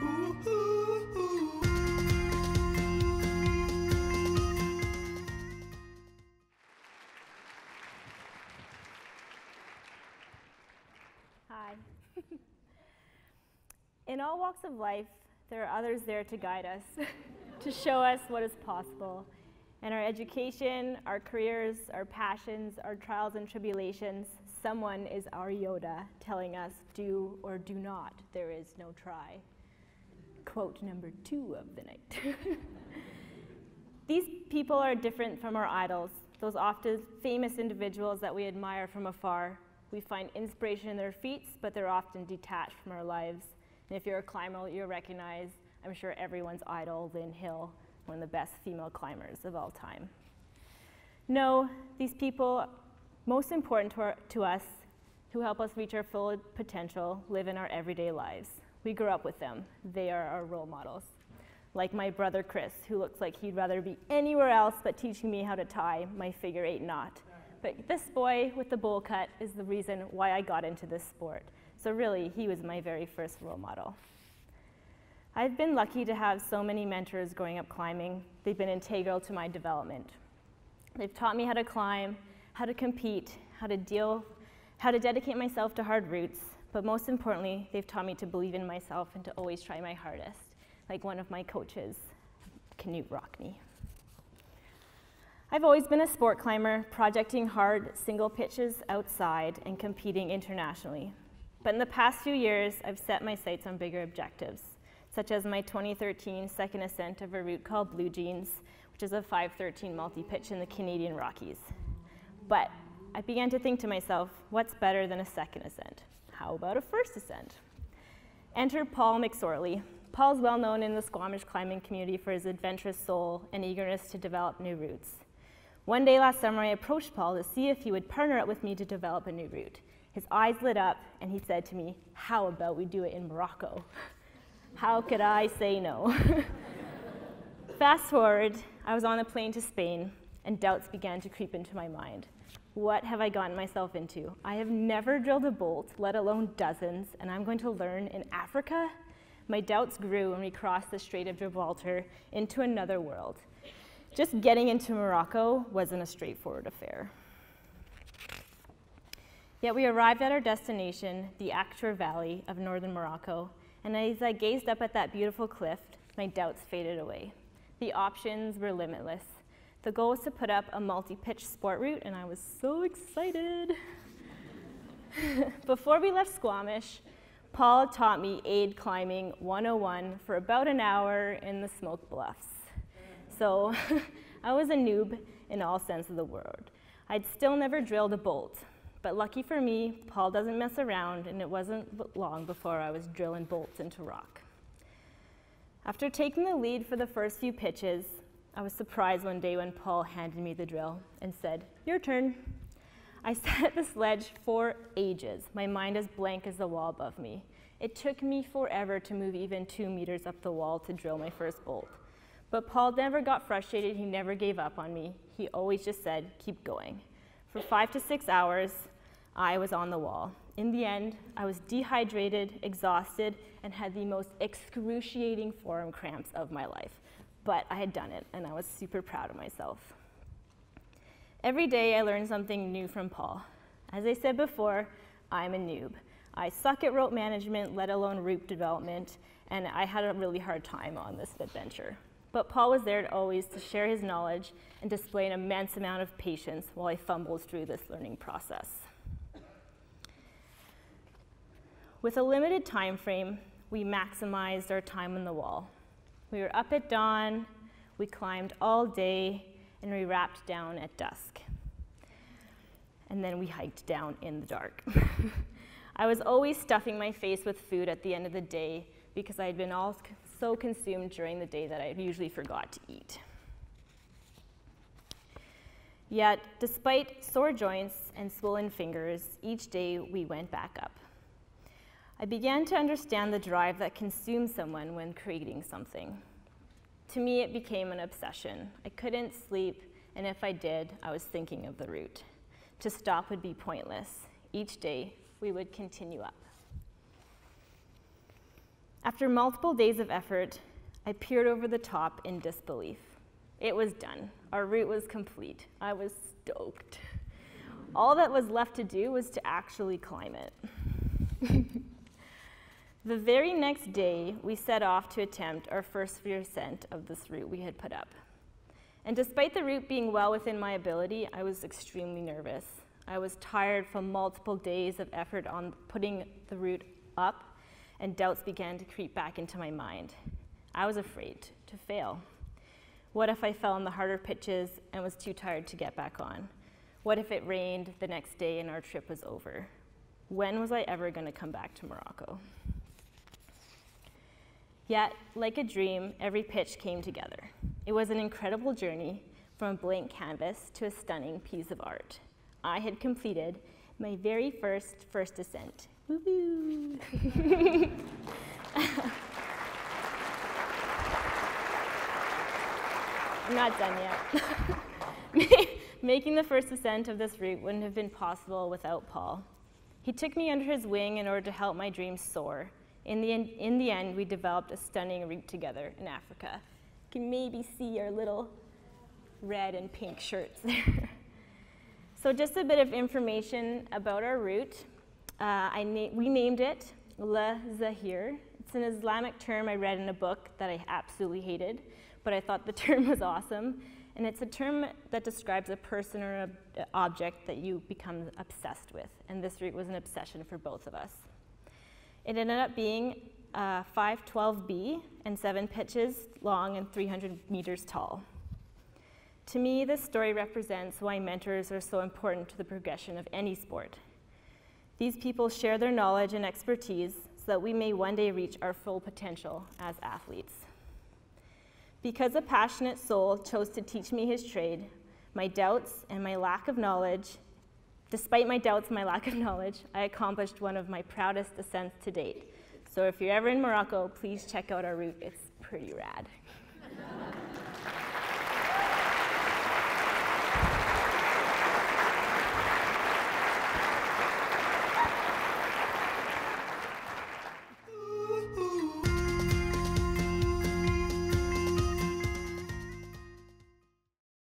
Hi. In all walks of life, there are others there to guide us, to show us what is possible. In our education, our careers, our passions, our trials and tribulations, someone is our Yoda telling us, do or do not, there is no try. Quote number 2 of the night. These people are different from our idols, those often famous individuals that we admire from afar. We find inspiration in their feats, but they're often detached from our lives. And if you're a climber, you'll recognize, I'm sure, everyone's idol, Lynn Hill, one of the best female climbers of all time. No, these people, most important to us, who help us reach our full potential, live in our everyday lives. We grew up with them. They are our role models. Like my brother Chris, who looks like he'd rather be anywhere else but teaching me how to tie my figure 8 knot. But this boy with the bowl cut is the reason why I got into this sport. So really, he was my very first role model. I've been lucky to have so many mentors growing up climbing. They've been integral to my development. They've taught me how to climb, how to compete, how to dedicate myself to hard routes, but most importantly, they've taught me to believe in myself and to always try my hardest, like one of my coaches, Knut Rockne. I've always been a sport climber, projecting hard single pitches outside and competing internationally. But in the past few years, I've set my sights on bigger objectives, such as my 2013 second ascent of a route called Blue Jeans, which is a 513 multi-pitch in the Canadian Rockies. But I began to think to myself, what's better than a second ascent? How about a first ascent? Enter Paul McSorley. Paul's well known in the Squamish climbing community for his adventurous soul and eagerness to develop new routes. One day last summer, I approached Paul to see if he would partner up with me to develop a new route. His eyes lit up and he said to me, how about we do it in Morocco? How could I say no? Fast forward, I was on a plane to Spain and doubts began to creep into my mind. What have I gotten myself into? I have never drilled a bolt, let alone dozens, and I'm going to learn in Africa? My doubts grew when we crossed the Strait of Gibraltar into another world. Just getting into Morocco wasn't a straightforward affair. Yet we arrived at our destination, the Actur Valley of northern Morocco, and as I gazed up at that beautiful cliff, my doubts faded away. The options were limitless. The goal was to put up a multi-pitch sport route, and I was so excited. Before we left Squamish, Paul taught me aid climbing 101 for about an hour in the Smoke Bluffs. So I was a noob in all sense of the word. I'd still never drilled a bolt, but lucky for me, Paul doesn't mess around, and it wasn't long before I was drilling bolts into rock. After taking the lead for the first few pitches, I was surprised one day when Paul handed me the drill and said, "Your turn." I sat at the sledge for ages, my mind as blank as the wall above me. It took me forever to move even 2 meters up the wall to drill my first bolt. But Paul never got frustrated, he never gave up on me. He always just said, keep going. For 5 to 6 hours, I was on the wall. In the end, I was dehydrated, exhausted, and had the most excruciating forearm cramps of my life. But I had done it, and I was super proud of myself. Every day, I learned something new from Paul. As I said before, I'm a noob. I suck at rope management, let alone route development, and I had a really hard time on this adventure. But Paul was there always to share his knowledge and display an immense amount of patience while I fumbled through this learning process. With a limited time frame, we maximized our time on the wall. We were up at dawn, we climbed all day, and we wrapped down at dusk. And then we hiked down in the dark. I was always stuffing my face with food at the end of the day because I had been so consumed during the day that I usually forgot to eat. Yet, despite sore joints and swollen fingers, each day we went back up. I began to understand the drive that consumes someone when creating something. To me, it became an obsession. I couldn't sleep, and if I did, I was thinking of the route. To stop would be pointless. Each day, we would continue up. After multiple days of effort, I peered over the top in disbelief. It was done. Our route was complete. I was stoked. All that was left to do was to actually climb it. The very next day, we set off to attempt our first ascent of this route we had put up. And despite the route being well within my ability, I was extremely nervous. I was tired from multiple days of effort on putting the route up, and doubts began to creep back into my mind. I was afraid to fail. What if I fell on the harder pitches and was too tired to get back on? What if it rained the next day and our trip was over? When was I ever going to come back to Morocco? Yet, like a dream, every pitch came together. It was an incredible journey from a blank canvas to a stunning piece of art. I had completed my very first ascent. Woo-hoo! I'm not done yet. Making the first ascent of this route wouldn't have been possible without Paul. He took me under his wing in order to help my dreams soar. In the end, we developed a stunning route together in Africa. You can maybe see our little red and pink shirts there. So just a bit of information about our route. We named it Le Zahir. It's an Islamic term I read in a book that I absolutely hated, but I thought the term was awesome. And it's a term that describes a person or an object that you become obsessed with. And this route was an obsession for both of us. It ended up being 512B and 7 pitches long and 300 meters tall. To me, this story represents why mentors are so important to the progression of any sport. These people share their knowledge and expertise so that we may one day reach our full potential as athletes. Because a passionate soul chose to teach me his trade, my doubts and my lack of knowledge, despite my doubts and my lack of knowledge, I accomplished one of my proudest ascents to date. So if you're ever in Morocco, please check out our route. It's pretty rad.